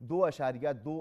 2.2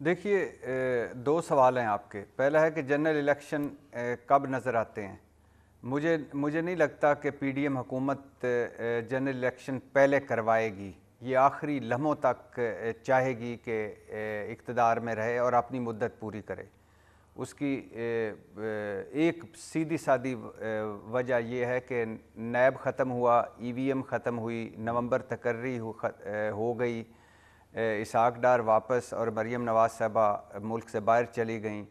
دیکھیے دو سوال ہیں آپ کے. پہلا ہے کہ جنرل الیکشن کب نظر آتے ہیں. مجھے نہیں لگتا کہ پی ڈی ایم حکومت جنرل الیکشن پہلے کروائے گی. یہ آخری لمحوں تک چاہے گی کہ اقتدار میں رہے اور اپنی مدت پوری کرے. اس کی ایک سیدھی سادی وجہ یہ ہے کہ نیب ختم ہوا, ای وی ایم ختم ہوئی, نومبر تقرری ہو گئی, اسحاق ڈار واپس اور مریم نواز صاحبہ ملک سے باہر چلی گئیں,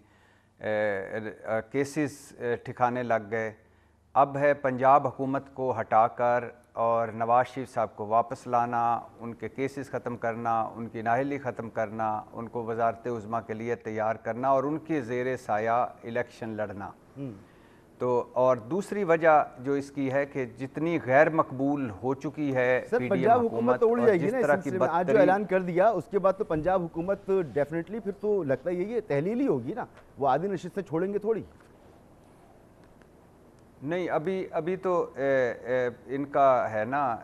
کیسز ٹھکانے لگ گئے. اب ہے پنجاب حکومت کو ہٹا کر اور نواز شریف صاحب کو واپس لانا, ان کے کیسز ختم کرنا, ان کی نااہلی ختم کرنا, ان کو وزارت عظمیٰ کے لیے تیار کرنا اور ان کے زیر سایہ الیکشن لڑنا. تو اور دوسری وجہ جو اس کی ہے کہ جتنی غیر مقبول ہو چکی ہے پی ڈی ایم حکومت تو اڑ جائے گی جس نا طرح اس کی سلسلے میں. آج جو اعلان کر دیا اس کے بعد تو پنجاب حکومت ڈیفینیٹلی پھر تو لگتا ہے یہ تحلیل ہی ہوگی نا, وہ آدھی نشست سے چھوڑیں گے تھوڑی. نہیں, ابھی تو ان کا ہے نا,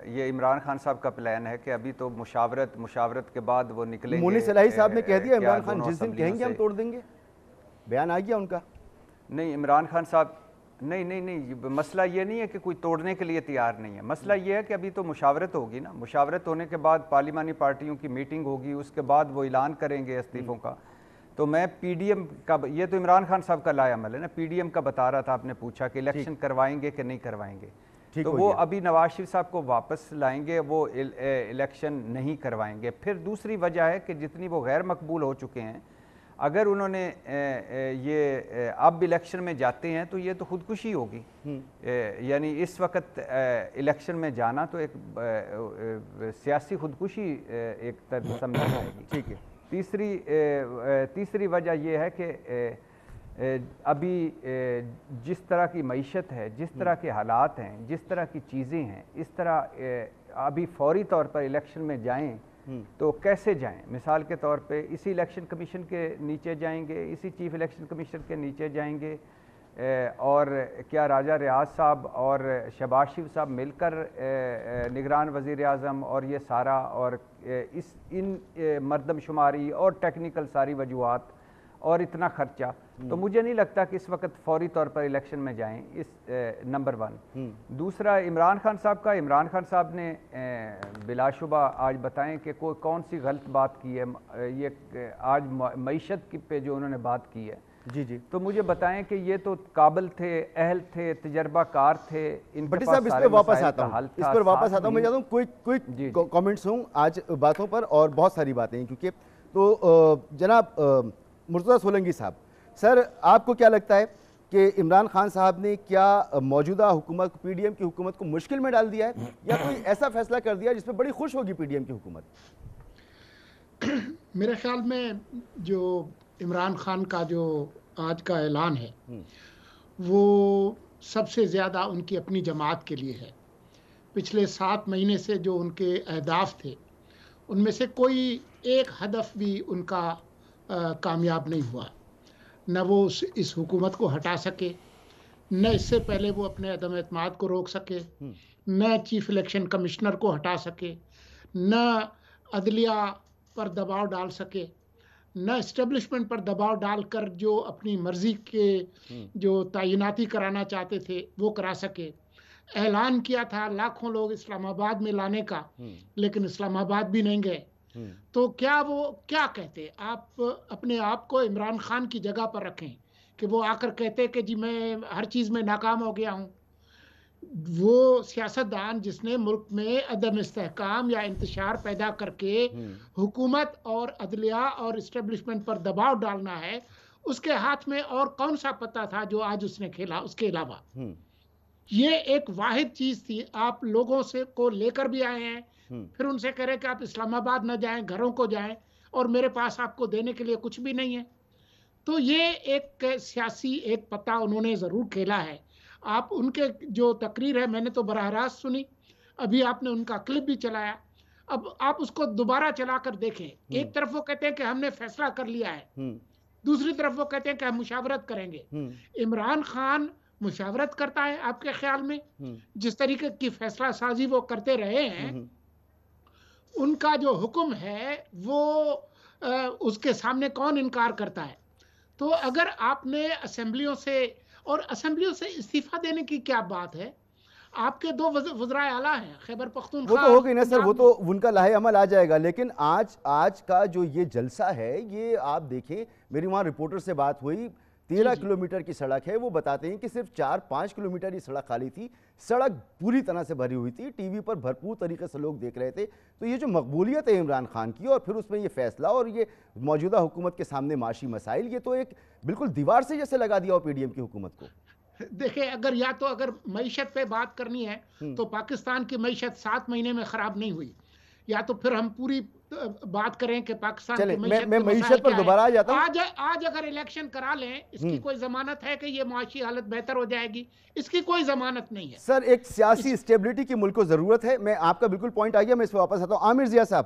یہ عمران خان صاحب کا پلان ہے کہ ابھی تو مشاورت کے بعد وہ نکلیں گے. مونی صلاحی صاحب نے کہہ دیا عمران خان جس دن کہیں گے ہم توڑ دیں گے, بیان آ گیا ان کا. نہیں عمران خان صاحب نہیں, مسئلہ یہ نہیں ہے کہ کوئی توڑنے کے لیے تیار نہیں ہے. مسئلہ یہ ہے کہ ابھی تو مشاورت ہوگی نا, مشاورت ہونے کے بعد پارلیمانی پارٹیوں کی میٹنگ ہوگی, اس کے بعد وہ اعلان کریں گے استعفوں کا. تو میں پی ڈی ایم کا, یہ تو عمران خان صاحب کا لائے عمل ہے نا, پی ڈی ایم کا بتا رہا تھا, آپ نے پوچھا کہ الیکشن کروائیں گے کہ نہیں کروائیں گے. تو وہ ابھی نواز شریف صاحب کو واپس لائیں گے, وہ الیکشن نہیں کروائیں گے. پھر دوسری وجہ ہے کہ جتنی وہ غیر مقبول ہو چکے ہیں, اگر انہوں نے یہ اب الیکشن میں جاتے ہیں تو یہ تو خودکشی ہوگی. یعنی اس وقت الیکشن میں جانا تو ایک سیاسی خودکشی ایک طرح سمجھی جائے گی. ٹھیک ہے. تیسری وجہ یہ ہے کہ ابھی جس طرح کی معیشت ہے, جس طرح کے حالات ہیں, جس طرح کی چیزیں ہیں, اس طرح ابھی فوری طور پر الیکشن میں جائیں تو کیسے جائیں. مثال کے طور پہ اسی الیکشن کمیشن کے نیچے جائیں گے, اسی چیف الیکشن کمیشن کے نیچے جائیں گے, اور کیا راجہ ریاض صاحب اور شہباز شریف صاحب مل کر نگران وزیر اعظم اور یہ سارا, اور ان مردم شماری اور ٹیکنیکل ساری وجوہات اور اتنا خرچہ, تو مجھے نہیں لگتا کہ اس وقت فوری طور پر الیکشن میں جائیں. اس نمبر 1. دوسرا عمران خان صاحب نے بلا شبہ آج بتائیں کہ کون سی غلط بات کی ہے. یہ آج معیشت کی پہ جو انہوں نے بات کی ہے, جی تو مجھے بتائیں کہ یہ تو قابل تھے, اہل تھے, تجربہ کار تھے. بٹی صاحب اس پہ واپس آتا ہوں, میں چاہتا ہوں کوئک کامنٹس ہوں آج باتوں پر, اور بہت ساری باتیں ہیں کیونکہ. تو جناب مرتضیٰ سولنگی صاحب, سر آپ کو کیا لگتا ہے کہ عمران خان صاحب نے کیا موجودہ حکومت, پی ڈی ایم کی حکومت کو مشکل میں ڈال دیا ہے, یا کوئی ایسا فیصلہ کر دیا جس پہ بڑی خوش ہوگی پی ڈی ایم کی حکومت؟ میرے خیال میں جو عمران خان کا جو آج کا اعلان ہے وہ سب سے زیادہ ان کی اپنی جماعت کے لیے ہے. پچھلے 7 مہینے سے جو ان کے اہداف تھے ان میں سے کوئی ایک ہدف بھی ان کا کامیاب نہیں ہوا. نہ وہ اس حکومت کو ہٹا سکے, نہ اس سے پہلے وہ اپنے عدم اعتماد کو روک سکے, نہ چیف الیکشن کمشنر کو ہٹا سکے, نہ عدلیہ پر دباؤ ڈال سکے, نہ اسٹیبلشمنٹ پر دباؤ ڈال کر جو اپنی مرضی کے جو تعیناتی کرانا چاہتے تھے وہ کرا سکے. اعلان کیا تھا لاکھوں لوگ اسلام آباد میں لانے کا, لیکن اسلام آباد بھی نہیں گئے. تو کیا وہ کیا کہتے, آپ اپنے آپ کو عمران خان کی جگہ پر رکھیں کہ وہ آ کر کہتے کہ جی میں ہر چیز میں ناکام ہو گیا ہوں. وہ سیاستدان جس نے ملک میں عدم استحکام یا انتشار پیدا کر کے حکومت اور عدلیہ اور اسٹیبلشمنٹ پر دباؤ ڈالنا ہے, اس کے ہاتھ میں اور کون سا پتہ تھا جو آج اس نے کھیلا اس کے علاوہ. یہ ایک واحد چیز تھی. آپ لوگوں سے کو لے کر بھی آئے ہیں, پھر ان سے کہہ رہے کہ آپ اسلام آباد نہ جائیں, گھروں کو جائیں, اور میرے پاس آپ کو دینے کے لیے کچھ بھی نہیں ہے. تو یہ ایک سیاسی ایک پتہ انہوں نے ضرور کھیلا ہے. آپ ان کے جو تقریر ہے میں نے تو براہ راست سنی, ابھی آپ نے ان کا کلپ بھی چلایا, اب آپ اس کو دوبارہ چلا کر دیکھیں. ایک طرف وہ کہتے ہیں کہ ہم نے فیصلہ کر لیا ہے, دوسری طرف وہ کہتے ہیں کہ ہم مشاورت کریں گے. عمران خان مشاورت کرتا ہے آپ کے خیال میں؟ جس طریقے کی فیصلہ سازی وہ کرتے رہے ہیں, ان کا جو حکم ہے وہ اس کے سامنے کون انکار کرتا ہے؟ تو اگر آپ نے اسمبلیوں سے استعفیٰ دینے کی کیا بات ہے؟ آپ کے 2 وزرائے اعلیٰ ہیں، خیبر وہ پختونخوا تو ہو گئی نا سر، وہ پنجاب تو ان کا لاہے عمل آ جائے گا، لیکن آج کا جو یہ جلسہ ہے، یہ آپ دیکھیں، میری وہاں رپورٹر سے بات ہوئی، 13 کلومیٹر کی سڑک ہے، وہ بتاتے ہیں کہ صرف 4-5 کلومیٹر یہ سڑک خالی تھی، سڑک پوری طرح سے بھری ہوئی تھی، ٹی وی پر بھرپور طریقے سے لوگ دیکھ رہے تھے۔ تو یہ جو مقبولیت ہے عمران خان کی، اور پھر اس میں یہ فیصلہ اور یہ موجودہ حکومت کے سامنے معاشی مسائل، یہ تو ایک بالکل دیوار سے جیسے لگا دیا ہو پی ڈی ایم کی حکومت کو۔ دیکھیں، اگر معیشت پہ بات کرنی ہے تو پاکستان کی معیشت 7 مہینے میں خراب نہیں ہوئی، یا تو پھر ہم پوری بات کریں کہ پاکستان کی معیشت میں معیشت پر دوبارہ آ جاتا ہوں۔ آج اگر الیکشن کرا لیں، اس کی کوئی ضمانت ہے کہ یہ معاشی حالت بہتر ہو جائے گی؟ اس کی کوئی ضمانت نہیں ہے سر، ایک سیاسی اسٹیبلٹی کی ملک کو ضرورت ہے۔ میں آپ کا بالکل پوائنٹ آ گیا، میں اس پہ واپس آتا ہوں۔ عامر ضیاء صاحب،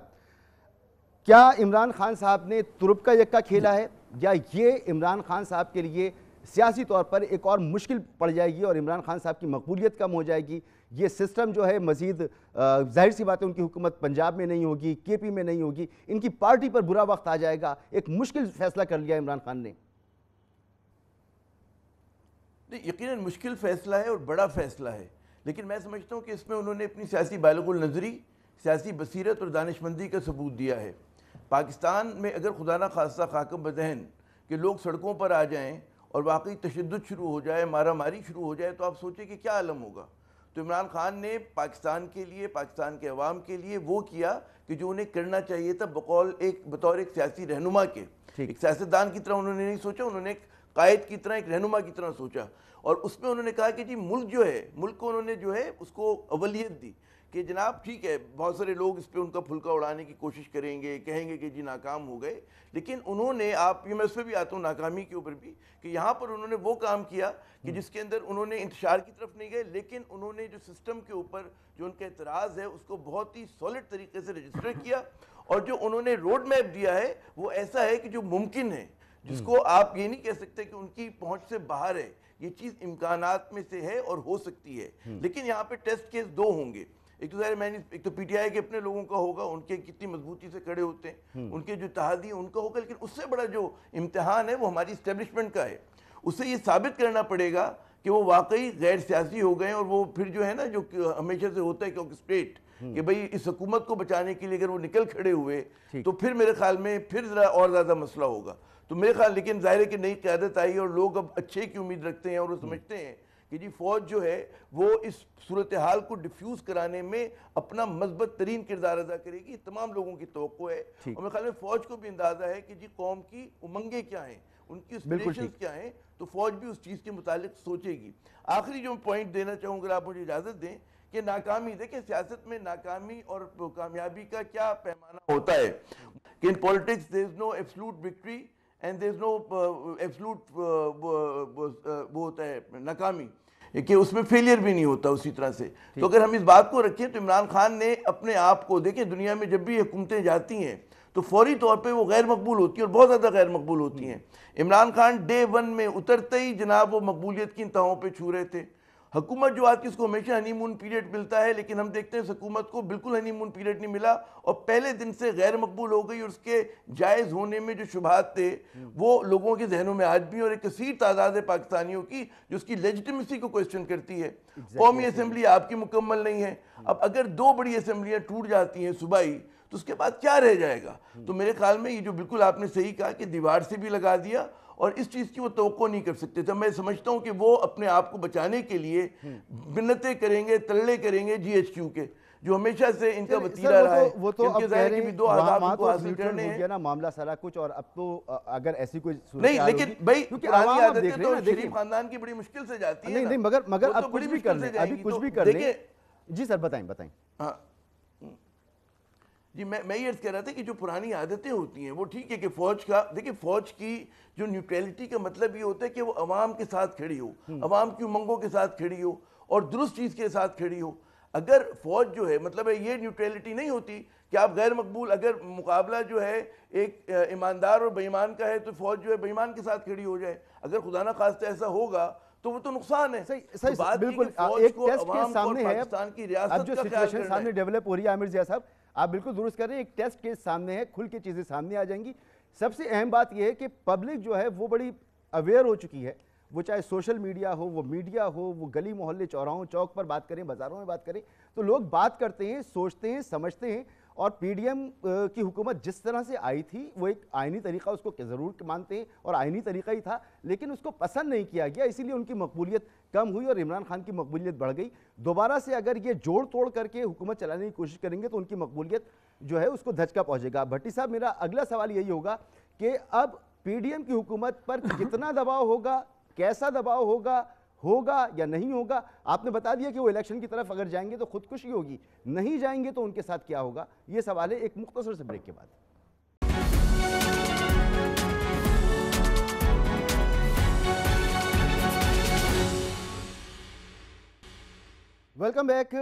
کیا عمران خان صاحب نے ترپ کا یکا کھیلا ہے، یا یہ عمران خان صاحب کے لیے سیاسی طور پر ایک اور مشکل پڑ جائے گی اور عمران خان صاحب کی مقبولیت کم ہو جائے گی؟ یہ سسٹم جو ہے مزید ظاہر سی بات ہے، ان کی حکومت پنجاب میں نہیں ہوگی، کے پی میں نہیں ہوگی، ان کی پارٹی پر برا وقت آ جائے گا۔ ایک مشکل فیصلہ کر لیا عمران خان نے۔ یقیناً مشکل فیصلہ ہے اور بڑا فیصلہ ہے، لیکن میں سمجھتا ہوں کہ اس میں انہوں نے اپنی سیاسی بالغ النظری، سیاسی بصیرت اور دانش مندی کا ثبوت دیا ہے۔ پاکستان میں اگر خدا نہ خواستہ خاکم بدہن کہ لوگ سڑکوں پر آ جائیں اور واقعی تشدد شروع ہو جائے، مارا ماری شروع ہو جائے، تو آپ سوچیں کہ کیا عالم ہوگا۔ تو عمران خان نے پاکستان کے لیے، پاکستان کے عوام کے لیے وہ کیا کہ جو انہیں کرنا چاہیے تھا، بطور ایک سیاسی رہنما کے۔ ایک سیاستدان کی طرح انہوں نے نہیں سوچا، انہوں نے ایک قائد کی طرح، ایک رہنما کی طرح سوچا، اور اس میں انہوں نے کہا کہ جی ملک کو انہوں نے جو ہے اس کو اولیت دی کہ جناب ٹھیک ہے، بہت سارے لوگ اس پہ ان کا پھلکا اڑانے کی کوشش کریں گے، کہیں گے کہ جی ناکام ہو گئے، لیکن انہوں نے میں اس پہ بھی آتا ہوں ناکامی کے اوپر بھی، کہ یہاں پر انہوں نے وہ کام کیا کہ جس کے اندر انہوں نے انتشار کی طرف نہیں گئے، لیکن انہوں نے جو سسٹم کے اوپر جو ان کا اعتراض ہے اس کو بہت ہی سالڈ طریقے سے رجسٹر کیا، اور جو انہوں نے روڈ میپ دیا ہے وہ ایسا ہے کہ جو ممکن ہے، جس کو آپ یہ نہیں کہہ سکتے کہ ان کی پہنچ سے باہر ہے، یہ چیز امکانات میں سے ہے اور ہو سکتی ہے۔ لیکن یہاں پہ ٹیسٹ کیس 2 ہوں گے، ایک تو ظاہر ایک تو پی ٹی آئی کے اپنے لوگوں کا ہوگا، ان کے کتنی مضبوطی سے کھڑے ہوتے ہیں، ان کے جو اتحادی ان کا ہوگا، لیکن اس سے بڑا جو امتحان ہے وہ ہماری اسٹیبلشمنٹ کا ہے۔ اسے یہ ثابت کرنا پڑے گا کہ وہ واقعی غیر سیاسی ہو گئے، اور وہ پھر جو ہے نا جو ہمیشہ سے ہوتا ہے کہ اسٹیٹ کہ بھئی اس حکومت کو بچانے کے لیے اگر وہ نکل کھڑے ہوئے تو پھر میرے خیال میں پھر ذرا اور زیادہ مسئلہ ہوگا۔ تو میرے خیال لیکن ظاہر ہے کہ نئی قیادت آئی اور لوگ اب اچھے کی امید رکھتے ہیں، اور وہ سمجھتے ہیں کہ جی فوج جو ہے وہ اس صورتحال کو ڈیفیوز کرانے میں اپنا مثبت ترین کردار ادا کرے گی، تمام لوگوں کی توقع ہے۔ اور میرے خیال میں فوج کو بھی اندازہ ہے کہ جی قوم کی امنگیں کیا ہیں، ان کی اسپریشنز کیا ہیں، تو فوج بھی اس چیز کے متعلق سوچے گی۔ آخری جو پوائنٹ دینا چاہوں اگر آپ مجھے اجازت دیں کہ ناکامی، دیکھیں سیاست میں ناکامی اور کامیابی کا کیا پیمانہ ہوتا ہے کہ ان politics there is no absolute victory and there is no absolute وہ ہوتا ہے ناکامی، کہ اس میں فیلئر بھی نہیں ہوتا اسی طرح سے۔ تو اگر ہم اس بات کو رکھیں تو عمران خان نے اپنے آپ کو، دیکھیں دنیا میں جب بھی حکومتیں جاتی ہیں تو فوری طور پہ وہ غیر مقبول ہوتی ہیں اور بہت زیادہ غیر مقبول ہوتی ہیں۔ عمران خان ڈے 1 میں اترتے ہی جناب وہ مقبولیت کی انتہاؤں پہ چھو رہے تھے۔ حکومت جو آتی ہے اس کو ہمیشہ ہنی مون پیریڈ ملتا ہے، لیکن ہم دیکھتے ہیں اس حکومت کو بالکل ہنی مون پیریڈ نہیں ملا، اور پہلے دن سے غیر مقبول ہو گئی، اور اس کے جائز ہونے میں جو شبہات تھے وہ لوگوں کے ذہنوں میں آج بھی، اور ایک کثیر تعداد ہے پاکستانیوں کی جو اس کی لیجٹمیسی کو کویسچن کرتی ہے۔ قومی اسمبلی آپ کی مکمل نہیں ہے، اب اگر 2 بڑی اسمبلیاں ٹوٹ جاتی ہیں صوبائی تو اس کے بعد کیا رہ جائے گا؟ تو میرے خیال میں یہ جو بالکل آپ نے صحیح کہا کہ دیوار سے بھی لگا دیا، اور اس چیز کی وہ توقع نہیں کر سکتے تھے۔ میں سمجھتا ہوں کہ وہ اپنے آپ کو بچانے کے لیے منتیں کریں گے، تلے کریں گے جی ایچ کیو کے، جو ہمیشہ سے ان کا وتیرہ رہا ہے۔ وہ تو اب کہہ رہے ہیں وہاں تو نیوٹرل ہو گیا نا معاملہ سارا کچھ، اور اب تو اگر ایسی کوئی نہیں، لیکن بھائی پرانی عادتیں تو شریف خاندان کی بڑی مشکل سے جاتی ہیں۔ نہیں مگر اب کچھ بھی کر لیں، ابھی کچھ بھی کر لیں۔ جی سر بتائیں۔ ہاں جی، میں یہ عرض کہہ رہا تھا کہ جو پرانی عادتیں ہوتی ہیں وہ ٹھیک ہے کہ فوج کا، دیکھیں فوج کی جو نیوٹریلٹی کا مطلب یہ ہوتا ہے کہ وہ عوام کے ساتھ کھڑی ہو، عوام کی امنگوں کے ساتھ کھڑی ہو اور درست چیز کے ساتھ کھڑی ہو۔ اگر فوج جو ہے مطلب ہے یہ نیوٹریلٹی نہیں ہوتی کہ آپ غیر مقبول، اگر مقابلہ جو ہے ایک ایماندار اور بے ایمان کا ہے تو فوج جو ہے بے ایمان کے ساتھ کھڑی ہو جائے، اگر خدا نہ خواستہ ایسا ہوگا تو وہ تو نقصان ہے۔ بالکل ایک ٹیسٹ کے سامنے ہے، اب جو سچویشن سامنے ڈیولپ ہو رہی ہے عامر ضیاء صاحب، آپ بالکل درست کر رہے ہیں, ایک ٹیسٹ کیس سامنے ہے, کھل کے چیزیں سامنے آ جائیں گی. سب سے اہم بات یہ ہے کہ پبلک جو ہے وہ بڑی اویئر ہو چکی ہے, وہ چاہے سوشل میڈیا ہو, وہ میڈیا ہو, وہ گلی محلے چوراہوں چوک پر بات کریں, بازاروں میں بات کریں, تو لوگ بات کرتے ہیں, سوچتے ہیں, سمجھتے ہیں. اور پی ڈی ایم کی حکومت جس طرح سے آئی تھی وہ ایک آئینی طریقہ اس کو ضرور مانتے ہیں اور آئینی طریقہ ہی تھا, لیکن اس کو پسند نہیں کیا گیا, اسی لیے ان کی مقبولیت کم ہوئی اور عمران خان کی مقبولیت بڑھ گئی. دوبارہ سے اگر یہ جوڑ توڑ کر کے حکومت چلانے کی کوشش کریں گے تو ان کی مقبولیت جو ہے اس کو دھچکا پہنچے گا. بھٹی صاحب, میرا اگلا سوال یہی ہوگا کہ اب پی ڈی ایم کی حکومت پر کتنا دباؤ ہوگا, کیسا دباؤ ہوگا یا نہیں ہوگا؟ آپ نے بتا دیا کہ وہ الیکشن کی طرف اگر جائیں گے تو خودکشی ہوگی, نہیں جائیں گے تو ان کے ساتھ کیا ہوگا؟ یہ سوال ہے ایک مختصر سے بریک کے بعد. Welcome back.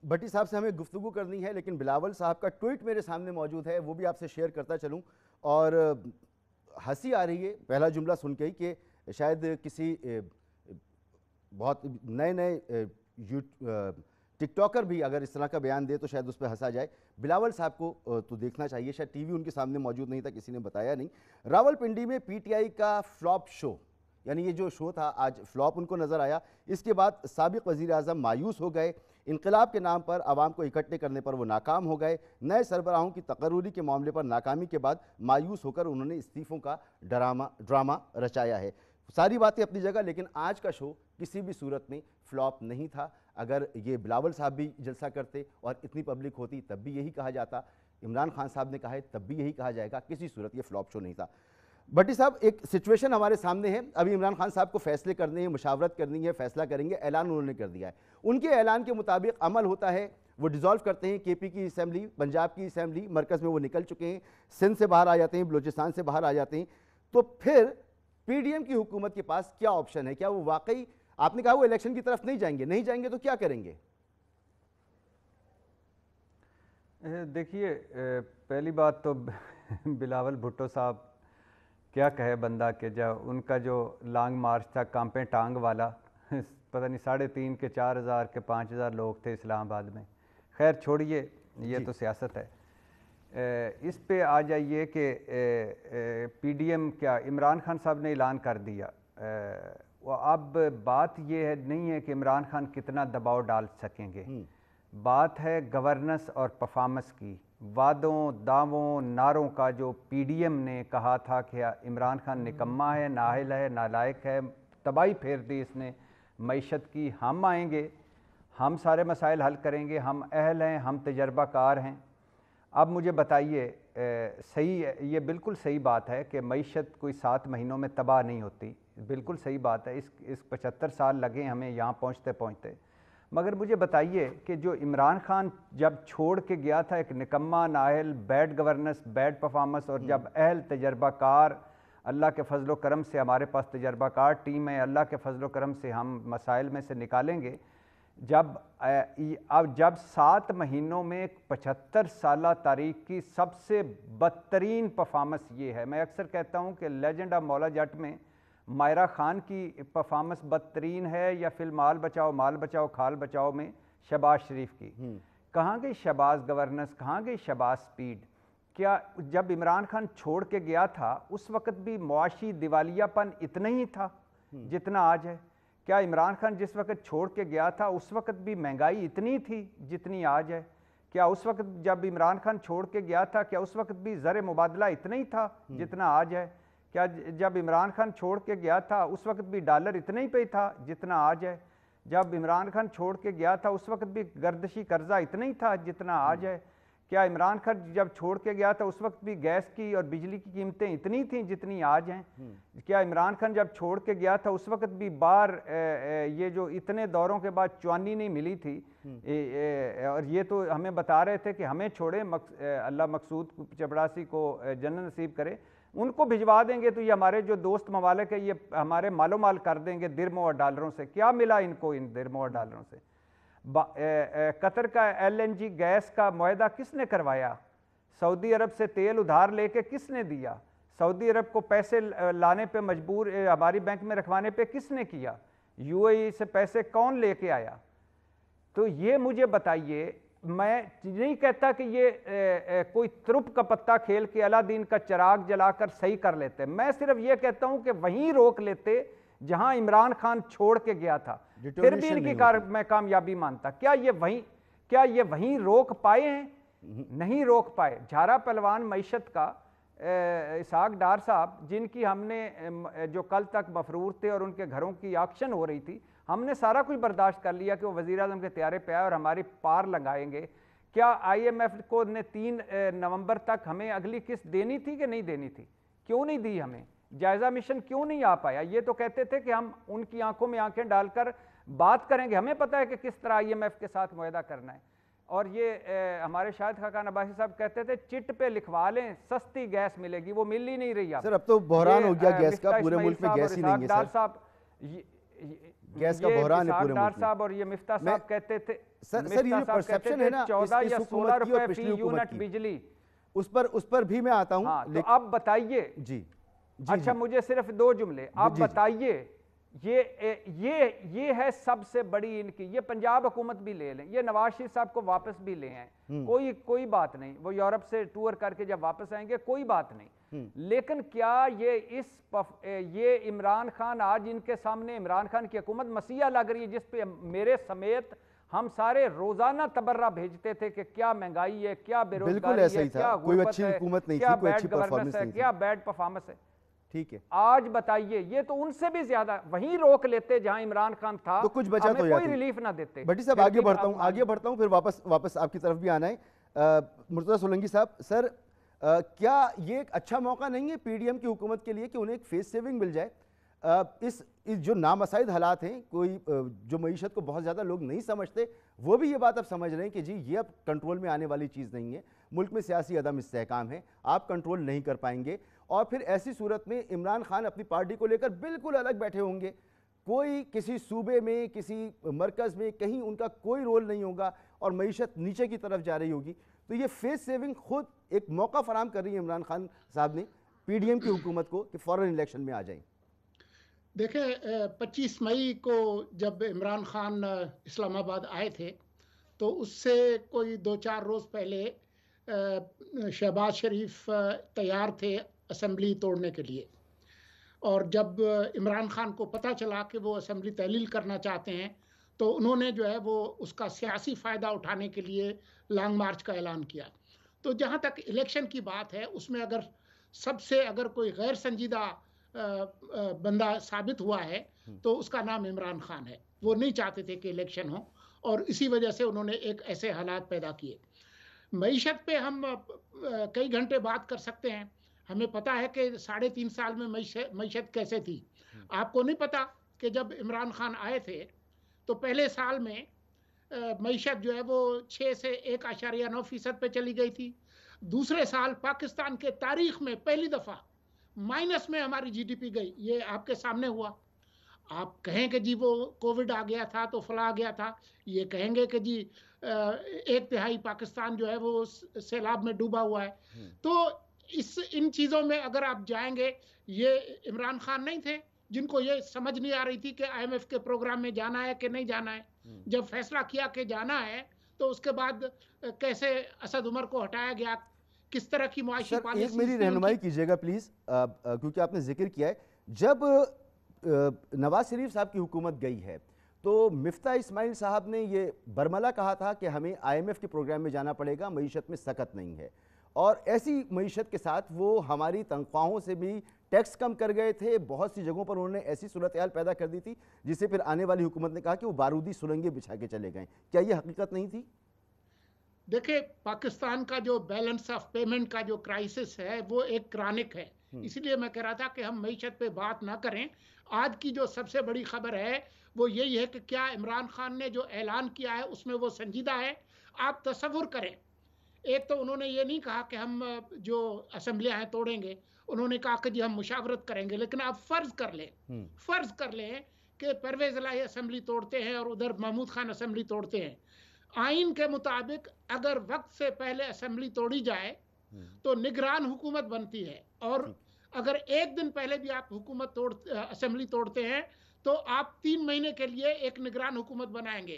بھٹی صاحب سے ہمیں گفتگو کرنی ہے, لیکن بلاول صاحب کا ٹویٹ میرے سامنے موجود ہے, وہ بھی آپ سے شیئر کرتا چلوں. اور ہنسی آ رہی ہے پہلا جملہ سن کے ہی کہ شاید کسی بہت نئے ٹک ٹاکر بھی اگر اس طرح کا بیان دے تو شاید اس پہ ہنسا جائے. بلاول صاحب کو تو دیکھنا چاہیے, شاید ٹی وی ان کے سامنے موجود نہیں تھا, کسی نے بتایا نہیں. راول پنڈی میں پی ٹی آئی کا فلاپ شو, یعنی یہ جو شو تھا آج فلاپ ان کو نظر آیا. اس کے بعد سابق وزیر اعظم مایوس ہو گئے, انقلاب کے نام پر عوام کو اکٹھے کرنے پر وہ ناکام ہو گئے. نئے سربراہوں کی تقرری کے معاملے پر ناکامی کے بعد مایوس ہو کر انہوں نے استعفوں کا ڈرامہ رچایا ہے. ساری باتیں اپنی جگہ, لیکن آج کا شو کسی بھی صورت میں فلاپ نہیں تھا. اگر یہ بلاول صاحب بھی جلسہ کرتے اور اتنی پبلک ہوتی تب بھی یہی کہا جاتا, عمران خان صاحب نے کہا ہے تب بھی یہی کہا جائے گا, کسی صورت یہ فلاپ شو نہیں تھا. بھٹی صاحب, ایک سچویشن ہمارے سامنے ہے, ابھی عمران خان صاحب کو فیصلے کرنے ہیں, مشاورت کرنی ہے, فیصلہ کریں گے, اعلان انہوں نے کر دیا ہے. ان کے اعلان کے مطابق عمل ہوتا ہے, وہ ڈیزالو کرتے ہیں کے پی کی اسمبلی, پنجاب کی اسمبلی, مرکز میں وہ نکل چکے ہیں, سندھ سے باہر آ جاتے ہیں, بلوچستان سے باہر آ جاتے ہیں. تو پھر پی ڈی ایم کی حکومت کے پاس کیا آپشن ہے؟ کیا وہ واقعی, آپ نے کہا وہ الیکشن کی طرف نہیں جائیں گے تو کیا کریں گے؟ دیکھیے, پہلی بات تو بلاول بھٹو صاحب کیا کہے بندہ کہ جب ان کا جو لانگ مارچ تھا کانپیں ٹانگ والا, پتہ نہیں 3,500 کے 4,000 کے 5,000 لوگ تھے اسلام آباد میں. خیر چھوڑیے, یہ تو سیاست ہے. اس پہ آ جائیے کہ پی ڈی ایم کیا عمران خان صاحب نے اعلان کر دیا. اب بات یہ نہیں ہے کہ عمران خان کتنا دباؤ ڈال سکیں گے, بات ہے گورننس اور پرفارمنس کی. وعدوں, دعووں, نعروں کا جو پی ڈی ایم نے کہا تھا کہ عمران خان نکما ہے, نااہل ہے, نالائق ہے, تباہی پھیر دی اس نے معیشت کی, ہم آئیں گے, ہم سارے مسائل حل کریں گے, ہم اہل ہیں, ہم تجربہ کار ہیں. اب مجھے بتائیے, صحیح ہے, یہ بالکل صحیح بات ہے کہ معیشت کوئی 7 مہینوں میں تباہ نہیں ہوتی, بالکل صحیح بات ہے. اس 75 سال لگے ہمیں یہاں پہنچتے. مگر مجھے بتائیے کہ جو عمران خان جب چھوڑ کے گیا تھا ایک نکما, نااہل, بیڈ گورننس, بیڈ پرفارمنس, اور جب اہل تجربہ کار, اللہ کے فضل و کرم سے ہمارے پاس تجربہ کار ٹیم ہے, اللہ کے فضل و کرم سے ہم مسائل میں سے نکالیں گے. جب 7 مہینوں میں 75 سالہ تاریخ کی سب سے بدترین پرفارمنس یہ ہے, میں اکثر کہتا ہوں کہ لیجنڈ آف مولا جٹ میں مائرہ خان کی پرفارمنس بدترین ہے یا فلم مال بچاؤ کھال بچاؤ میں شہباز شریف کی. کہاں گئی شہباز گورننس, کہاں گئی شہباز سپیڈ؟ کیا جب عمران خان چھوڑ کے گیا تھا اس وقت بھی معاشی دیوالیہ پن اتنا ہی تھا جتنا آج ہے؟ کیا عمران خان جس وقت چھوڑ کے گیا تھا اس وقت بھی مہنگائی اتنی تھی جتنی آج ہے؟ کیا اس وقت جب عمران خان چھوڑ کے گیا تھا کیا اس وقت بھی زر مبادلہ اتنا ہی تھا جتنا آج ہے؟ کیا جب عمران خان چھوڑ کے گیا تھا اس وقت بھی ڈالر اتنا ہی پہ تھا جتنا آج ہے؟ جب عمران خان چھوڑ کے گیا تھا اس وقت بھی گردشی قرضہ اتنا ہی تھا جتنا آج ہے؟ کیا عمران خان جب چھوڑ کے گیا تھا اس وقت بھی گیس کی اور بجلی کی قیمتیں اتنی تھیں جتنی آج ہیں؟ کیا عمران خان جب چھوڑ کے گیا تھا اس وقت بھی بار یہ جو اتنے دوروں کے بعد چوانی نہیں ملی تھی, اور یہ تو ہمیں بتا رہے تھے کہ ہمیں چھوڑیں, اللہ مقصود چپڑاسی کو جنت نصیب کرے, ان کو بھجوا دیں گے تو یہ ہمارے جو دوست ممالک ہے یہ ہمارے مالو مال کر دیں گے درموں اور ڈالروں سے. کیا ملا ان کو ان درموں اور ڈالروں سے؟ قطر کا ایل این جی گیس کا معاہدہ کس نے کروایا؟ سعودی عرب سے تیل ادھار لے کے کس نے دیا؟ سعودی عرب کو پیسے لانے پہ مجبور ہماری بینک میں رکھوانے پہ کس نے کیا؟ یو اے ای سے پیسے کون لے کے آیا؟ تو یہ مجھے بتائیے, میں نہیں کہتا کہ یہ کوئی ترپ کا پتہ کھیل کے الادین کا چراغ جلا کر صحیح کر لیتے، میں صرف یہ کہتا ہوں کہ وہیں روک لیتے جہاں عمران خان چھوڑ کے گیا تھا، پھر بھی ان کی میں کامیابی مانتا۔ کیا یہ وہیں روک پائے ہیں؟ نہیں روک پائے۔ جھارا پہلوان معیشت کا اسحاق ڈار صاحب، جن کی ہم نے جو کل تک مفرور تھے اور ان کے گھروں کی آکشن ہو رہی تھی، ہم نے سارا کچھ برداشت کر لیا کہ وہ وزیر اعظم کے طیارے پہ آئے اور ہماری پار لگائیں گے۔ کیا آئی ایم ایف کو نے 3 نومبر تک ہمیں اگلی قسط دینی تھی کہ نہیں دینی تھی؟ کیوں نہیں دی ہمیں؟ جائزہ مشن کیوں نہیں آ پایا؟ یہ تو کہتے تھے کہ ہم ان کی آنکھوں میں آنکھیں ڈال کر بات کریں گے، ہمیں پتہ ہے کہ کس طرح آئی ایم ایف کے ساتھ معاہدہ کرنا ہے۔ اور یہ ہمارے شاہد خاقان عباسی صاحب کہتے تھے چٹ پہ لکھوا لیں سستی گیس ملے گی، وہ مل ہی نہیں رہی۔ سر اب تو بحران ہو گیا گیس کا، پورے ملک میں گیس ہی نہیں ہے سر، گیس کا بحران ہے پورے ملک میں۔ صاحب اور یہ مفتاح صاحب کہتے تھے، سر یہ پرسپشن ہے نا 14 یا 16 روپے فی پچھلی یونٹ حکومت کی، بجلی، اس پر بھی میں آتا ہوں۔ تو اب بتائیے، جی اچھا مجھے صرف 2 جملے، اب بتائیے یہ ہے سب سے بڑی ان کی، یہ پنجاب حکومت بھی لے لیں، یہ نواز شریف صاحب کو واپس بھی لے آئیں، کوئی بات نہیں، وہ یورپ سے ٹور کر کے جب واپس آئیں گے کوئی بات نہیں، لیکن کیا یہ عمران خان آج ان کے سامنے، عمران خان کی حکومت مسیحا لگ رہی ہے، جس پہ میرے سمیت ہم سارے روزانہ تبرہ بھیجتے تھے کہ کیا مہنگائی ہے، کیا بے روزگاری ہے، کیا غربت ہے، کیا بیڈ گورننس ہے، کیا بیڈ پرفارمنس ہے۔ ٹھیک ہے، آج بتائیے، یہ تو ان سے بھی زیادہ وہیں روک لیتے جہاں عمران خان تھا، تو کچھ بچا تو کوئی ریلیف نہ دیتے۔ بھٹی صاحب آگے بڑھتا ہوں پھر واپس آپ کی طرف بھی آنا ہے۔ مرتضیٰ سولنگی صاحب، سر کیا یہ ایک اچھا موقع نہیں ہے پی ڈی ایم کی حکومت کے لیے کہ انہیں ایک فیس سیونگ مل جائے؟ اس جو نامساعد حالات ہیں، کوئی جو معیشت کو بہت زیادہ لوگ نہیں سمجھتے، وہ بھی یہ بات اب سمجھ رہے ہیں کہ جی یہ اب کنٹرول میں آنے والی چیز نہیں ہے، ملک میں سیاسی عدم استحکام ہے، آپ کنٹرول نہیں کر پائیں گے، اور پھر ایسی صورت میں عمران خان اپنی پارٹی کو لے کر بالکل الگ بیٹھے ہوں گے، کوئی کسی صوبے میں، کسی مرکز میں کہیں ان کا کوئی رول نہیں ہوگا، اور معیشت نیچے کی طرف جا رہی ہوگی۔ تو یہ فیس سیونگ خود ایک موقع فراہم کر رہی ہے عمران خان صاحب نے پی ڈی ایم کی حکومت کو کہ فوراً الیکشن میں آ جائیں۔ دیکھیں 25 مئی کو جب عمران خان اسلام آباد آئے تھے تو اس سے کوئی 2-4 روز پہلے شہباز شریف تیار تھے اسمبلی توڑنے کے لیے، اور جب عمران خان کو پتہ چلا کہ وہ اسمبلی تحلیل کرنا چاہتے ہیں تو انہوں نے جو ہے وہ اس کا سیاسی فائدہ اٹھانے کے لیے لانگ مارچ کا اعلان کیا۔ تو جہاں تک الیکشن کی بات ہے، اس میں اگر کوئی غیر سنجیدہ بندہ ثابت ہوا ہے تو اس کا نام عمران خان ہے۔ وہ نہیں چاہتے تھے کہ الیکشن ہو، اور اسی وجہ سے انہوں نے ایک ایسے حالات پیدا کیے۔ معیشت پہ ہم کئی گھنٹے بات کر سکتے ہیں، ہمیں پتہ ہے کہ 3.5 سال میں معیشت کیسے تھی۔ آپ کو نہیں پتا کہ جب عمران خان آئے تھے تو پہلے سال میں معیشت جو ہے وہ 6 سے 1.9% پہ چلی گئی تھی۔ دوسرے سال پاکستان کے تاریخ میں پہلی دفعہ مائنس میں ہماری جی ڈی پی گئی، یہ آپ کے سامنے ہوا۔ آپ کہیں کہ جی وہ کووڈ آ گیا تھا تو فلاں آ گیا تھا، یہ کہیں گے کہ جی 1/3 پاکستان جو ہے وہ سیلاب میں ڈوبا ہوا ہے۔ تو ان چیزوں میں اگر آپ جائیں گے، یہ عمران خان نہیں تھے جن کو یہ سمجھ نہیں آ رہی تھی کہ آئی ایم ایف کے پروگرام میں جانا ہے کہ نہیں جانا ہے۔ جب فیصلہ کیا کہ جانا ہے تو اس کے بعد کیسے اسد عمر کو ہٹایا گیا، کس طرح کی معاشی پالیسی۔ ایک میری رہنمائی کیجیے گا پلیز، کیونکہ آپ نے ذکر کیا ہے، جب نواز شریف صاحب کی حکومت گئی ہے تو مفتاح اسماعیل صاحب نے یہ برملا کہا تھا کہ ہمیں آئی ایم ایف کے پروگرام میں جانا پڑے گا، معیشت میں سکت نہیں ہے، اور ایسی معیشت کے ساتھ وہ ہماری تنخواہوں سے بھی ٹیکس کم کر گئے تھے، بہت سی جگہوں پر انہوں نے ایسی صورتحال پیدا کر دی تھی جسے پھر آنے والی حکومت نے کہا کہ وہ بارودی سرنگیں بچھا کے چلے گئے۔ کیا یہ حقیقت نہیں تھی؟ دیکھیں، پاکستان کا جو بیلنس آف پیمنٹ کا جو کرائسس ہے وہ ایک کرانک ہے، اس لیے میں کہہ رہا تھا کہ ہم معیشت پہ بات نہ کریں۔ آج کی جو سب سے بڑی خبر ہے وہ یہی ہے کہ کیا عمران خان نے جو اعلان کیا ہے اس میں وہ سنجیدہ ہے؟ آپ تصور کریں، ایک تو انہوں نے یہ نہیں کہا کہ ہم جو اسمبلیاں ہیں توڑیں گے، انہوں نے کہا کہ جی ہم مشاورت کریں گے، لیکن آپ فرض کر لیں کہ پرویز الہی اسمبلی توڑتے ہیں اور ادھر محمود خان اسمبلی توڑتے ہیں۔ آئین کے مطابق اگر وقت سے پہلے اسمبلی توڑی جائے تو نگران حکومت بنتی ہے، اور اگر ایک دن پہلے بھی آپ اسمبلی توڑتے ہیں تو آپ 3 مہینے کے لیے ایک نگران حکومت بنائیں گے،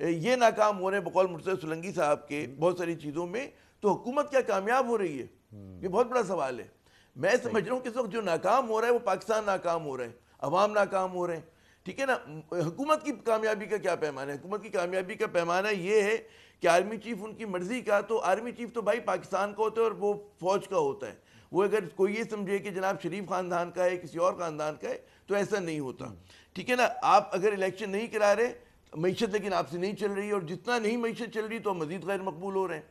یہ ناکام ہو رہے ہیں بقول مرتضی سولنگی صاحب کے بہت ساری چیزوں میں، تو حکومت کیا کامیاب ہو رہی ہے؟ یہ بہت بڑا سوال ہے۔ میں سمجھ رہا ہوں کہ اس وقت جو ناکام ہو رہا ہے وہ پاکستان ناکام ہو رہا ہے، عوام ناکام ہو رہے ہیں، ٹھیک ہے نا۔ حکومت کی کامیابی کا کیا پیمانہ ہے؟ حکومت کی کامیابی کا پیمانہ یہ ہے کہ آرمی چیف ان کی مرضی کا، تو آرمی چیف تو بھائی پاکستان کا ہوتا ہے اور وہ فوج کا ہوتا ہے۔ وہ اگر کوئی یہ سمجھے کہ جناب شریف خاندان کا ہے، کسی اور خاندان کا ہے، تو ایسا نہیں ہوتا، ٹھیک ہے نا۔ آپ اگر الیکشن نہیں کرا رہے، معیشت لیکن آپ سے نہیں چل رہی، اور جتنا نہیں معیشت چل رہی تو مزید غیر مقبول ہو رہے ہیں،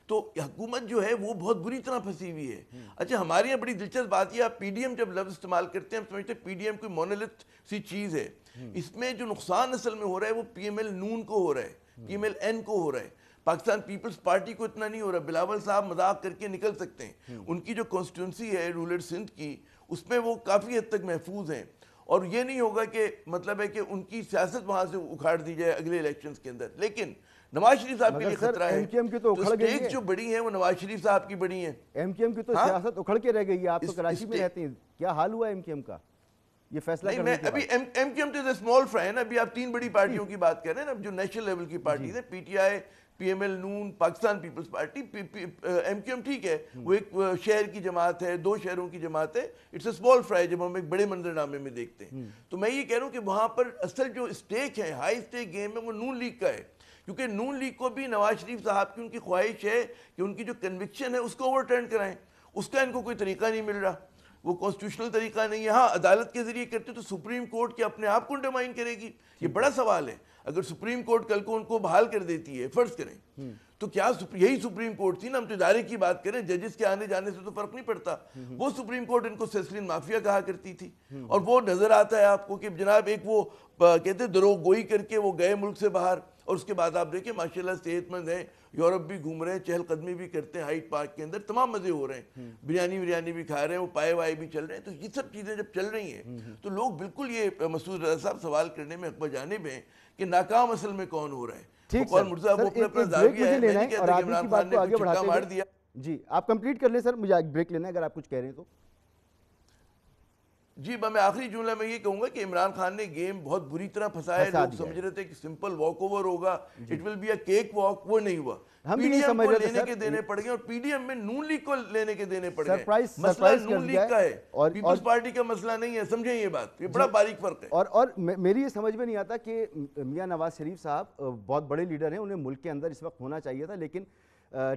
تو حکومت جو ہے وہ بہت بری طرح پھنسی ہوئی ہے۔ اچھا ہمارے یہاں بڑی دلچسپ بات یہ، آپ پی ڈی ایم جب لفظ استعمال کرتے ہیں ہم سمجھتے ہیں پی ڈی ایم کوئی مونولتھ سی چیز ہے۔ اس میں جو نقصان اصل میں ہو رہا ہے وہ پی ایم ایل نون کو ہو رہا ہے، پی ایم ایل این کو ہو رہا ہے، پاکستان پیپلز پارٹی کو اتنا نہیں ہو رہا۔ بلاول صاحب مذاق کر کے نکل سکتے ہیں، ان کی جو کانسٹیٹوئنسی ہے رولر سندھ کی، اس میں وہ کافی حد تک محفوظ ہیں، اور یہ نہیں ہوگا کہ مطلب ہے کہ ان کی سیاست وہاں سے اکھاڑ دی جائے اگلے الیکشنز کے اندر۔ لیکن نواز شریف صاحب کے لیے خطرہ ہے، تو سٹیکس جو بڑی ہیں وہ نواز شریف صاحب کی بڑی ہیں۔ ایم کیو ایم کی تو سیاست اکھڑ کے رہ گئی ہے، آپ تو کراچی میں رہتے ہیں، کیا حال ہوا ایم کیو ایم کا یہ فیصلہ کرنے کے بعد؟ ابھی ایم کیو ایم تو اسمال فرائی ہے نا، ابھی آپ تین بڑی پارٹیوں کی بات کر رہے ہیں نا جو نیشنل لیول کی پارٹیز ہیں، P T I, P M L نون، Pakistan Peoples Party. M Q M ٹھیک ہے، وہ ایک شہر کی جماعت ہے، دو شہروں کی جماعت ہے، اٹس اے اسمال فرائی جب ہم ایک بڑے منظرنامے میں دیکھتے ہیں۔ تو میں یہ کہہ رہا ہوں کہ وہاں پر اصل جو اسٹیک ہے، ہائی اسٹیک گیم ہے، وہ نون لیگ کا ہے، کیونکہ نون لیگ کو بھی نواز شریف صاحب کی ان کی خواہش ہے کہ ان کی جو کنوکشن ہے اس کو اوور ٹرن کرائیں، اس کا ان کو کوئی طریقہ نہیں مل رہا، وہ کانسٹیٹیوشنل طریقہ نہیں ہے۔ ہاں عدالت کے ذریعے کرتے تو سپریم کورٹ کیا اپنے آپ کو انڈرمائن کرے گی؟ یہ بڑا سوال ہے۔ اگر سپریم کورٹ کل کو ان کو بحال کر دیتی ہے، فرض کریں، تو کیا یہی سپریم کورٹ تھی نا، ہم تو ادارے کی بات کریں، ججز کے آنے جانے سے تو فرق نہیں پڑتا، وہ سپریم کورٹ ان کو سیسلین مافیا کہا کرتی تھی، اور وہ نظر آتا ہے آپ کو کہ جناب ایک وہ کہتے دروغ گوئی کر کے وہ گئے ملک سے باہر، اور اس کے بعد آپ دیکھیں ماشاءاللہ صحت مند ہیں، یورپ بھی گھوم رہے ہیں، چہل قدمی بھی کرتے ہیں، ہائیڈ پارک کے اندر تمام مزے ہو رہے ہیں، بریانی بھی کھا رہے ہیں، وہ پائے وائے بھی چل رہے ہیں۔ تو یہ سب چیزیں جب چل رہی ہیں تو لوگ بالکل یہ مسعود رضا صاحب سوال کرنے میں حق بجانب ہیں کہ ناکام اصل میں کون ہو رہا ہے۔ ٹھیک سر، جی آپ کمپلیٹ کر لیں سر، مجھے بریک لینا ہے اگر آپ کچھ کہہ رہے ہیں تو۔ جی میں آخری جملہ میں یہ کہوں گا کہ عمران خان نے گیم بہت بری طرح پھنسایا ہے۔ لوگ سمجھ رہے تھے کہ سمپل واک اوور ہوگا، it will be a cakewalk, وہ نہیں ہوا۔ پی ڈی ایم کو لینے کے دینے پڑ گئے، اور پی ڈی ایم میں نون لیگ کو لینے کے دینے پڑ گئے۔ مسئلہ نون لیگ کا ہے، پیپلز پارٹی کا مسئلہ نہیں ہے، سمجھیں یہ بات، یہ بڑا باریک فرق ہے۔ اور میری یہ سمجھ میں نہیں آتا کہ میاں نواز شریف صاحب بہت بڑے لیڈر ہیں، انہیں ملک کے اندر اس وقت ہونا چاہیے تھا، لیکن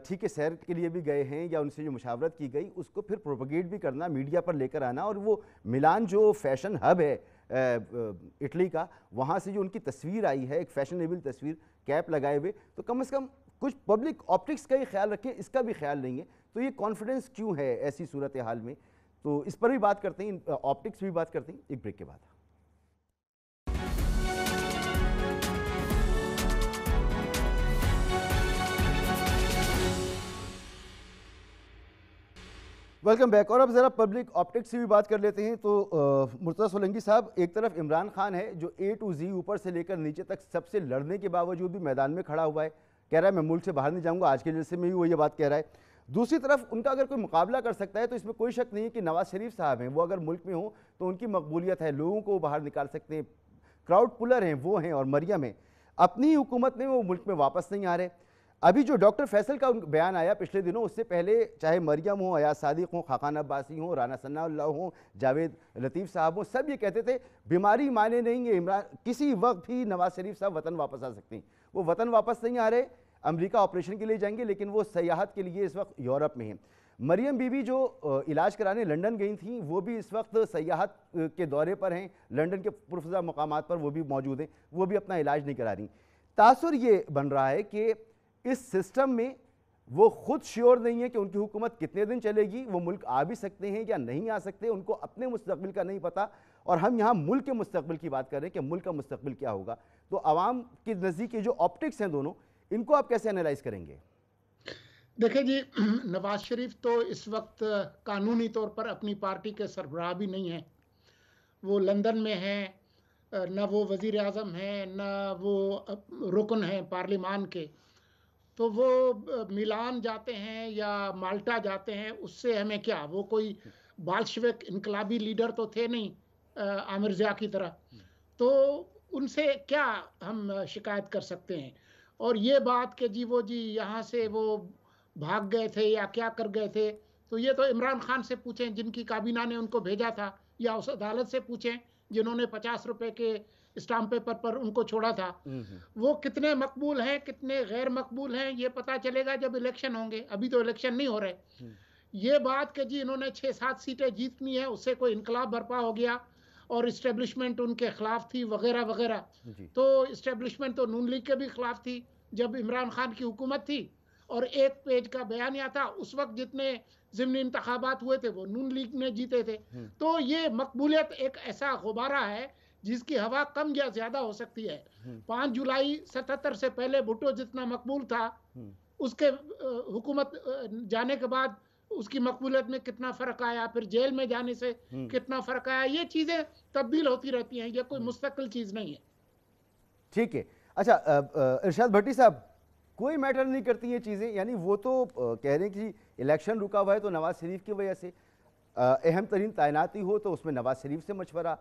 ٹھیک ہے سیر کے لیے بھی گئے ہیں یا ان سے جو مشاورت کی گئی اس کو پھر پروپیگیٹ بھی کرنا، میڈیا پر لے کر آنا، اور وہ ملان جو فیشن ہب ہے اٹلی کا، وہاں سے جو ان کی تصویر آئی ہے ایک فیشنیبل تصویر کیپ لگائے ہوئے، تو کم از کم کچھ پبلک آپٹکس کا ہی خیال رکھیں، اس کا بھی خیال نہیں ہے۔ تو یہ کانفیڈنس کیوں ہے ایسی صورتحال میں؟ تو اس پر بھی بات کرتے ہیں، آپٹکس بھی بات کرتے ہیں ایک بریک کے بعد۔ Welcome back. اور اب ذرا پبلک آپٹکس سے بھی بات کر لیتے ہیں۔ تو مرتضی سولنگی صاحب، ایک طرف عمران خان ہے جو اے ٹو زی اوپر سے لے کر نیچے تک سب سے لڑنے کے باوجود بھی میدان میں کھڑا ہوا ہے، کہہ رہا ہے میں ملک سے باہر نہیں جاؤں گا، آج کے جلسے میں بھی وہ یہ بات کہہ رہا ہے۔ دوسری طرف ان کا اگر کوئی مقابلہ کر سکتا ہے تو اس میں کوئی شک نہیں ہے کہ نواز شریف صاحب ہیں، وہ اگر ملک میں ہوں تو ان کی مقبولیت ہے، لوگوں کو باہر نکال سکتے ہیں، کراؤڈ پلر ہیں وہ ہیں، اور مریم ہیں، اپنی حکومت میں وہ ملک میں واپس نہیں آ رہے۔ ابھی جو ڈاکٹر فیصل کا بیان آیا پچھلے دنوں، اس سے پہلے چاہے مریم ہوں، ایاز صادق ہوں، خاقان عباسی ہوں، رانا ثناء اللہ ہوں، جاوید لطیف صاحب ہوں، سب یہ کہتے تھے بیماری مانے نہیں ہے، عمران کسی وقت بھی نواز شریف صاحب وطن واپس آ سکتے ہیں۔ وہ وطن واپس نہیں آ رہے، امریکہ آپریشن کے لیے جائیں گے، لیکن وہ سیاحت کے لیے اس وقت یورپ میں ہیں۔ مریم بی بی جو علاج کرانے لنڈن گئی تھیں، وہ بھی اس وقت سیاحت کے دورے پر ہیں، لنڈن کے پرفضا مقامات پر وہ بھی موجود ہیں، وہ بھی اپنا علاج نہیں کرا رہی۔ تاثر یہ بن رہا ہے کہ اس سسٹم میں وہ خود شیور نہیں ہے کہ ان کی حکومت کتنے دن چلے گی، وہ ملک آ بھی سکتے ہیں یا نہیں آ سکتے، ان کو اپنے مستقبل کا نہیں پتا، اور ہم یہاں ملک کے مستقبل کی بات کر رہے ہیں کہ ملک کا مستقبل کیا ہوگا۔ تو عوام کے نزدیک جو آپٹکس ہیں دونوں، ان کو آپ کیسے انالائز کریں گے؟ دیکھیں جی، نواز شریف تو اس وقت قانونی طور پر اپنی پارٹی کے سربراہ بھی نہیں ہیں، وہ لندن میں ہیں، نہ وہ وزیر اعظم ہیں، نہ وہ رکن ہیں پارلیمان کے، تو وہ میلان جاتے ہیں یا مالٹا جاتے ہیں، اس سے ہمیں کیا، وہ کوئی بالشوک انقلابی لیڈر تو تھے نہیں عامر ضیاء کی طرح، تو ان سے کیا ہم شکایت کر سکتے ہیں؟ اور یہ بات کہ جی وہ جی یہاں سے وہ بھاگ گئے تھے یا کیا کر گئے تھے، تو یہ تو عمران خان سے پوچھیں جن کی کابینہ نے ان کو بھیجا تھا، یا اس عدالت سے پوچھیں جنہوں نے 50 روپے کے اسٹامپ پیپر پر ان کو چھوڑا تھا۔ وہ کتنے مقبول ہیں کتنے غیر مقبول ہیں یہ پتا چلے گا جب الیکشن ہوں گے، ابھی تو الیکشن نہیں ہو رہے۔ یہ بات کہ جی انہوں نے 6-7 سیٹیں جیتنی ہے، اس سے کوئی انقلاب برپا ہو گیا اور اسٹیبلشمنٹ ان کے خلاف تھی وغیرہ وغیرہ، تو اسٹیبلشمنٹ تو نون لیگ کے بھی خلاف تھی جب عمران خان کی حکومت تھی، اور ایک پیج کا بیانیہ تھا، اس وقت جتنے ضمنی انتخابات ہوئے تھے وہ نون لیگ نے جیتے تھے۔ تو یہ مقبولیت ایک ایسا غبارہ ہے جس کی ہوا کم یا زیادہ ہو سکتی ہے۔ 5 جولائی 77 سے پہلے بھٹو جتنا مقبول تھا، اس کے حکومت جانے کے بعد اس کی مقبولیت میں کتنا فرق آیا، پھر جیل میں جانے سے کتنا فرق آیا، یہ چیزیں تبدیل ہوتی رہتی ہیں، یہ کوئی مستقل چیز نہیں ہے۔ ٹھیک ہے، اچھا ارشاد بھٹی صاحب، کوئی میٹر نہیں کرتی یہ چیزیں، یعنی وہ تو کہہ رہے ہیں کہ الیکشن رکا ہوا ہے تو نواز شریف کی وجہ سے، اہم ترین تعیناتی ہو تو اس میں نواز شریف سے مشورہ،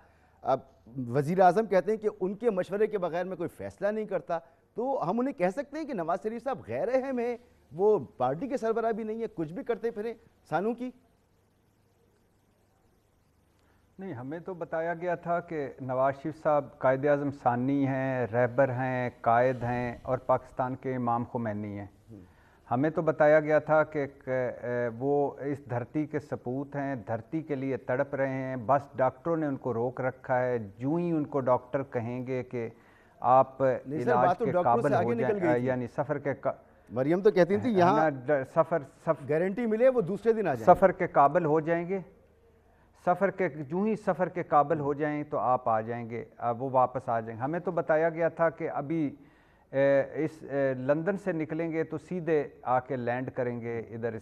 اب وزیر اعظم کہتے ہیں کہ ان کے مشورے کے بغیر میں کوئی فیصلہ نہیں کرتا، تو ہم انہیں کہہ سکتے ہیں کہ نواز شریف صاحب غیر اہم ہیں، وہ پارٹی کے سربراہ بھی نہیں ہے، کچھ بھی کرتے پھریں سانو کی؟ نہیں، ہمیں تو بتایا گیا تھا کہ نواز شریف صاحب قائد اعظم ثانی ہیں، رہبر ہیں، قائد ہیں اور پاکستان کے امام خمینی ہیں۔ ہمیں تو بتایا گیا تھا کہ وہ اس دھرتی کے سپوت ہیں، دھرتی کے لیے تڑپ رہے ہیں، بس ڈاکٹروں نے ان کو روک رکھا ہے، جو ہی ان کو ڈاکٹر کہیں گے کہ آپ علاج کے قابل ہو جائیں، یعنی سفر کے مریم تو کہتی تھی یہاں سفر گارنٹی ملے وہ دوسرے دن آ جائیں، سفر کے قابل ہو جائیں گے، جو ہی سفر کے قابل ہو جائیں تو آپ آ جائیں گے، وہ واپس آ جائیں گے۔ ہمیں تو بتایا گیا تھا کہ ابھی اس لندن سے نکلیں گے تو سیدھے آ کے لینڈ کریں گے ادھر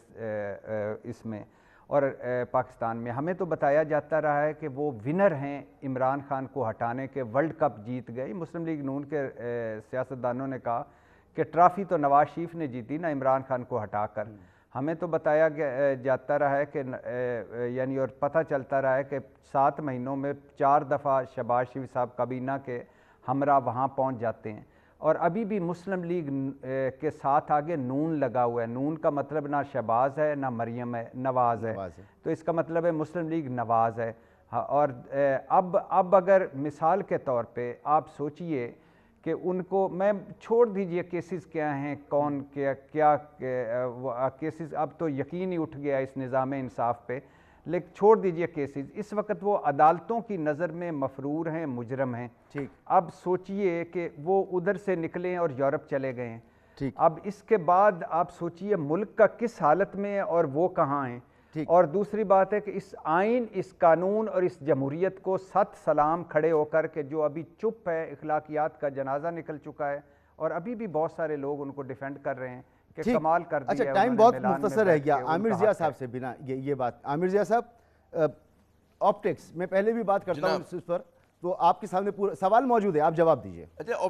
اس میں اور پاکستان میں۔ ہمیں تو بتایا جاتا رہا ہے کہ وہ ونر ہیں عمران خان کو ہٹانے کے، ورلڈ کپ جیت گئے۔ مسلم لیگ نون کے سیاستدانوں نے کہا کہ ٹرافی تو نواز شریف نے جیتی نا عمران خان کو ہٹا کر۔ ہمیں تو بتایا جاتا رہا ہے کہ یعنی اور پتہ چلتا رہا ہے کہ 7 مہینوں میں 4 دفعہ شہباز شریف صاحب کابینہ کے ہمراہ وہاں پہنچ جاتے ہیں، اور ابھی بھی مسلم لیگ کے ساتھ آگے نون لگا ہوا ہے۔ نون کا مطلب نہ شہباز ہے نہ مریم ہے، نواز ہے، تو اس کا مطلب ہے مسلم لیگ نواز ہے۔ اور اب اگر مثال کے طور پہ آپ سوچئے کہ ان کو، میں چھوڑ دیجئے کیسز کیا ہیں، کون کیا کیسز، اب تو یقین ہی اٹھ گیا اس نظام انصاف پہ، لیکن چھوڑ دیجئے کیسز، اس وقت وہ عدالتوں کی نظر میں مفرور ہیں، مجرم ہیں۔ اب سوچئے کہ وہ ادھر سے نکلیں اور یورپ چلے گئے ہیں، اب اس کے بعد آپ سوچئے ملک کا کس حالت میں ہے اور وہ کہاں ہیں۔ اور دوسری بات ہے کہ اس آئین، اس قانون اور اس جمہوریت کو 7 سلام کھڑے ہو کر کے جو ابھی چپ ہے، اخلاقیات کا جنازہ نکل چکا ہے اور ابھی بھی بہت سارے لوگ ان کو ڈیفینڈ کر رہے ہیں کہ کمال کر دیا ہے۔ اچھا ٹائم بہت مختصر رہ گیا، عامر ضیاء صاحب سے بنا یہ بات، عامر ضیاء صاحب آپٹکس، میں پہلے بھی بات کرتا ہوں اس پر، تو آپ کے سامنے پورا سوال موجود ہے، آپ جواب دیجئے۔ اچھا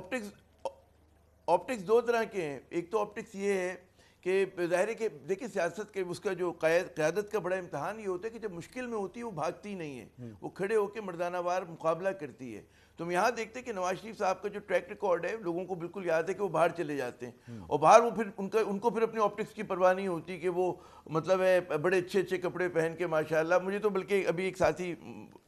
آپٹکس 2 طرح کے ہیں، ایک تو آپٹکس یہ ہے کہ ظاہر ہے کہ دیکھیں سیاست کے اس کا جو قیادت کا بڑا امتحان یہ ہوتا ہے کہ جب مشکل میں ہوتی ہے وہ بھاگتی نہیں ہے، وہ کھڑے ہو کے مردانہ وار مقابلہ کرتی ہے۔ تو ہم یہاں دیکھتے ہیں کہ نواز شریف صاحب کا جو ٹریک ریکارڈ ہے لوگوں کو بالکل یاد ہے کہ وہ باہر چلے جاتے ہیں اور باہر وہ پھر ان کو پھر اپنی آپٹکس کی پرواہ نہیں ہوتی کہ وہ مطلب ہے بڑے اچھے کپڑے پہن کے ماشاءاللہ۔ مجھے تو بلکہ ابھی ایک ساتھی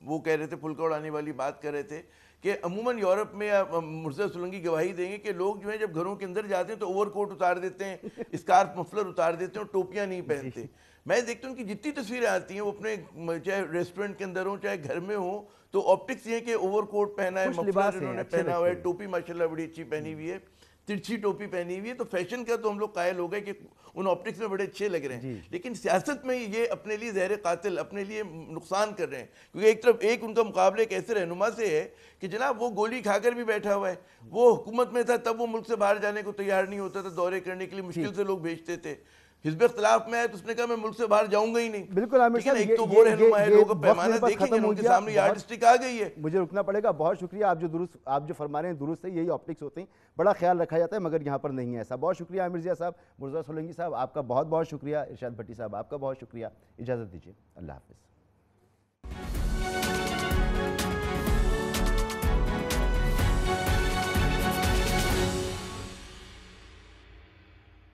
وہ کہہ رہے تھے، پھلکا اڑانے والی بات کر رہے تھے کہ عموماً یورپ میں مرزا سولنگی گواہی دیں گے کہ لوگ جو ہیں جب گھروں کے اندر جاتے ہیں تو اوور کوٹ اتار دیتے ہیں، اسکارف مفلر اتار دیتے ہیں اور ٹوپیاں نہیں پہنتے۔ میں دیکھتا ہوں کہ جتنی تصویریں آتی ہیں وہ اپنے چاہے ریسٹورنٹ کے اندر ہوں چاہے گھر میں ہوں، تو آپٹکس یہ کہ اوور کوٹ پہنا ہے، مفلر انہوں نے پہنا ہوا ہے، ٹوپی ماشاءاللہ بڑی اچھی پہنی ہوئی ہے، ترچھی ٹوپی پہنی ہوئی ہے، تو فیشن کا تو ہم لوگ قائل ہو گئے کہ ان آپٹکس میں بڑے اچھے لگ رہے ہیں۔ لیکن سیاست میں یہ اپنے لیے زہر قاتل، اپنے لیے نقصان کر رہے ہیں، کیونکہ ایک طرف ایک ان کا مقابلہ ایک ایسے رہنما سے ہے کہ جناب وہ گولی کھا کر بھی بیٹھا ہوا ہے، وہ حکومت میں تھا تب وہ ملک سے باہر جانے کو تیار نہیں ہوتا تھا، دورے کرنے کے لیے مشکل سے لوگ بھیجتے تھے، حزب اختلاف میں آئے تو اس نے کہا میں ملک سے باہر جاؤں گا ہی نہیں۔ بالکل عامر صاحب، ایک تو وہ رہنما ہے، لوگوں کا پیمانہ دیکھیں گے، ان کے سامنے یارڈ اسٹک آ گئی ہے۔ مجھے رکنا پڑے گا، بہت شکریہ، آپ جو فرما رہے ہیں درست ہے، یہی آپٹکس ہوتے ہیں، بڑا خیال رکھا جاتا ہے مگر یہاں پر نہیں ہے ایسا۔ بہت شکریہ عامر ضیاء صاحب، مرزا سولنگی صاحب آپ کا بہت بہت شکریہ، ارشاد بھٹی صاحب آپ کا بہت شکریہ، اجازت دیجیے، اللہ حافظ۔